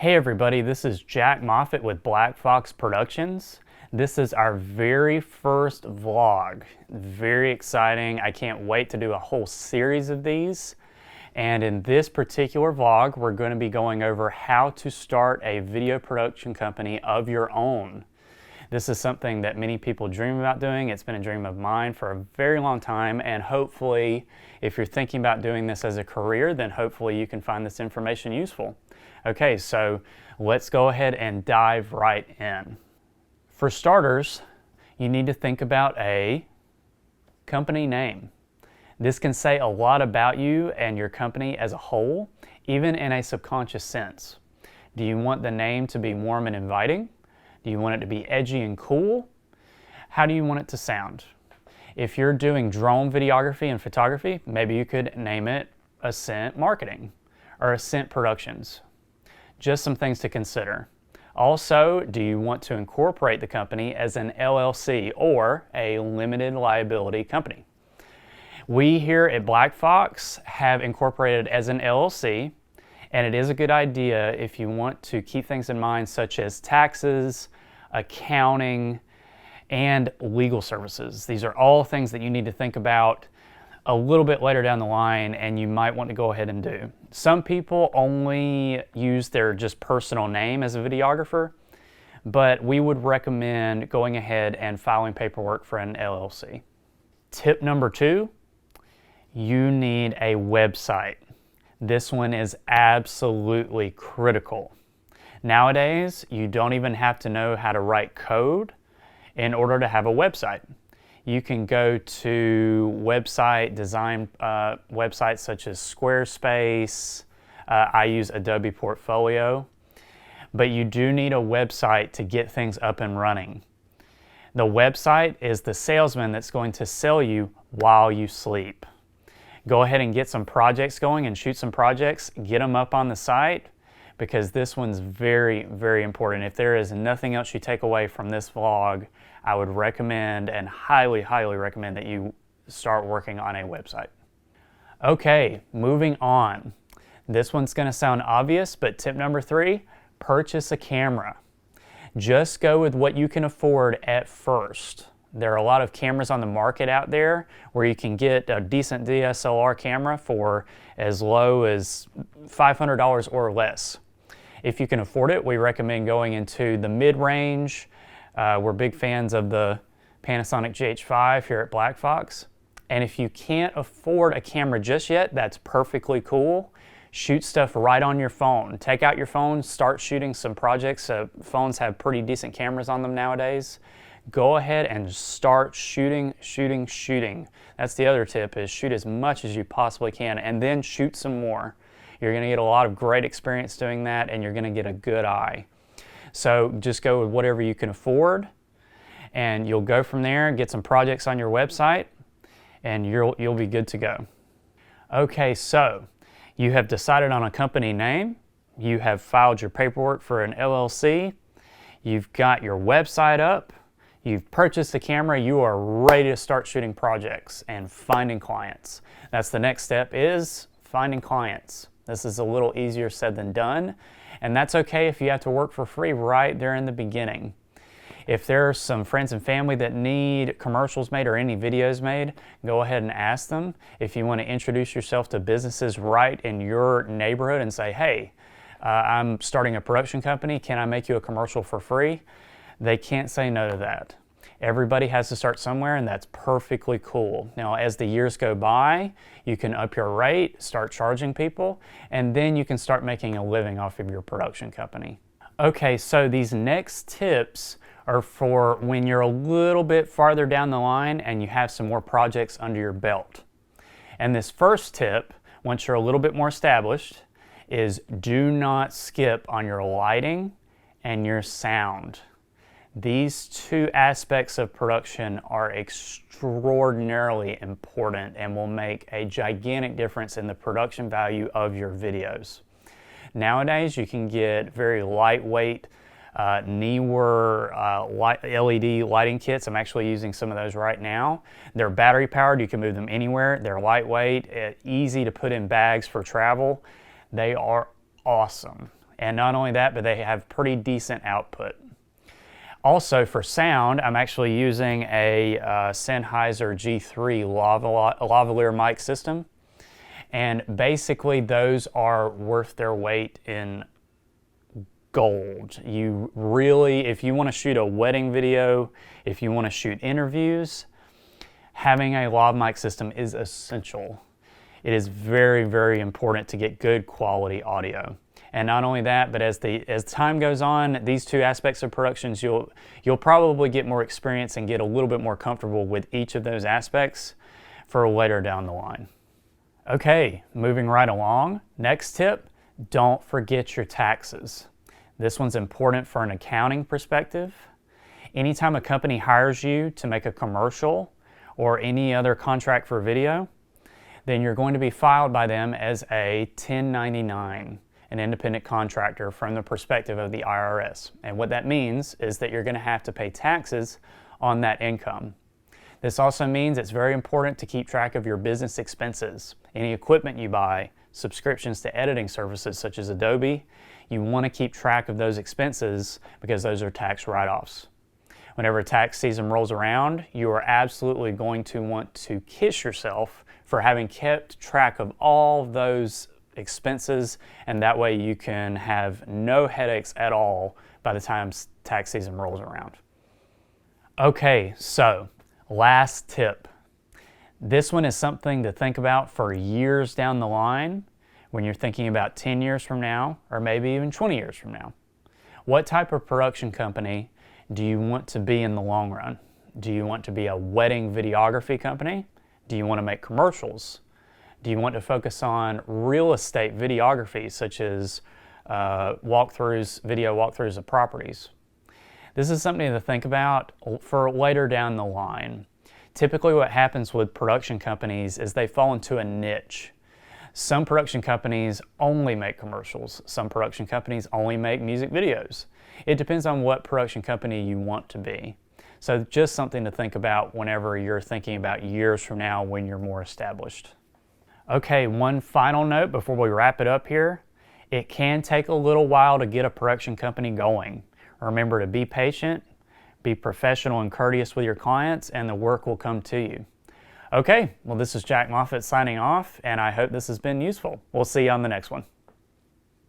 Hey everybody, this is Jack Moffett with Black Fox Productions. This is our very first vlog. Very exciting. I can't wait to do a whole series of these. And in this particular vlog, we're going to be going over how to start a video production company of your own. This is something that many people dream about doing. It's been a dream of mine for a very long time, and hopefully, if you're thinking about doing this as a career, then hopefully you can find this information useful. Okay, so let's go ahead and dive right in. For starters, you need to think about a company name. This can say a lot about you and your company as a whole, even in a subconscious sense. Do you want the name to be warm and inviting? Do you want it to be edgy and cool? How do you want it to sound? If you're doing drone videography and photography, maybe you could name it Ascent Marketing or Ascent Productions. Just some things to consider. Also, do you want to incorporate the company as an LLC or a limited liability company? We here at Black Fox have incorporated as an LLC, and it is a good idea if you want to keep things in mind such as taxes, accounting, and legal services. These are all things that you need to think about a little bit later down the line, and you might want to go ahead and do. Some people only use their just personal name as a videographer, but we would recommend going ahead and filing paperwork for an LLC. Tip number 2, you need a website. This one is absolutely critical. Nowadays, you don't even have to know how to write code in order to have a website. You can go to website design websites such as Squarespace. I use Adobe Portfolio, but you do need a website to get things up and running. The website is the salesman that's going to sell you while you sleep. Go ahead and get some projects going and shoot some projects, get them up on the site, because this one's very, very important. If there is nothing else you take away from this vlog, I would recommend and highly, highly recommend that you start working on a website. Okay, moving on. This one's gonna sound obvious, but tip number 3, purchase a camera. Just go with what you can afford at first. There are a lot of cameras on the market out there where you can get a decent DSLR camera for as low as $500 or less. If you can afford it, we recommend going into the mid-range. We're big fans of the Panasonic GH5 here at Black Fox. And if you can't afford a camera just yet, that's perfectly cool. Shoot stuff right on your phone. Take out your phone, start shooting some projects. Phones have pretty decent cameras on them nowadays. Go ahead and start shooting. That's the other tip, is shoot as much as you possibly can and then shoot some more. You're gonna get a lot of great experience doing that, and you're gonna get a good eye. So just go with whatever you can afford, and you'll go from there, get some projects on your website, and you'll be good to go. Okay, so you have decided on a company name, you have filed your paperwork for an LLC, you've got your website up, you've purchased a camera, you are ready to start shooting projects and finding clients. That's the next step, is finding clients. This is a little easier said than done, and that's okay if you have to work for free right there in the beginning. If there are some friends and family that need commercials made or any videos made, go ahead and ask them. If you want to introduce yourself to businesses right in your neighborhood and say, hey, I'm starting a production company, can I make you a commercial for free? They can't say no to that. Everybody has to start somewhere, and that's perfectly cool. Now, as the years go by, you can up your rate, start charging people, and then you can start making a living off of your production company. Okay, so these next tips are for when you're a little bit farther down the line and you have some more projects under your belt. And this first tip, once you're a little bit more established, is do not skip on your lighting and your sound. These two aspects of production are extraordinarily important and will make a gigantic difference in the production value of your videos. Nowadays, you can get very lightweight Neewer LED lighting kits. I'm actually using some of those right now. They're battery powered. You can move them anywhere. They're lightweight, easy to put in bags for travel. They are awesome. And not only that, but they have pretty decent output. Also for sound, I'm actually using a Sennheiser G3 lavalier mic system. And basically those are worth their weight in gold. You really, if you want to shoot a wedding video, if you want to shoot interviews, having a lav mic system is essential. It is very, very important to get good quality audio. And not only that, but as time goes on, these two aspects of productions, you'll probably get more experience and get a little bit more comfortable with each of those aspects for later down the line. Okay, moving right along. Next tip, don't forget your taxes. This one's important for an accounting perspective. Anytime a company hires you to make a commercial or any other contract for video, then you're going to be filed by them as a 1099. An independent contractor from the perspective of the IRS. And what that means is that you're going to have to pay taxes on that income. This also means it's very important to keep track of your business expenses. Any equipment you buy, subscriptions to editing services such as Adobe, you want to keep track of those expenses because those are tax write-offs. Whenever tax season rolls around, you are absolutely going to want to kiss yourself for having kept track of all of those expenses, and that way you can have no headaches at all by the time tax season rolls around. Okay, so last tip. This one is something to think about for years down the line when you're thinking about 10 years from now or maybe even 20 years from now. What type of production company do you want to be in the long run? Do you want to be a wedding videography company? Do you want to make commercials? Do you want to focus on real estate videography, such as video walkthroughs of properties? This is something to think about for later down the line. Typically what happens with production companies is they fall into a niche. Some production companies only make commercials. Some production companies only make music videos. It depends on what production company you want to be. So just something to think about whenever you're thinking about years from now when you're more established. Okay, one final note before we wrap it up here. It can take a little while to get a production company going. Remember to be patient, be professional and courteous with your clients, and the work will come to you. Okay, well this is Jack Moffitt signing off, and I hope this has been useful. We'll see you on the next one.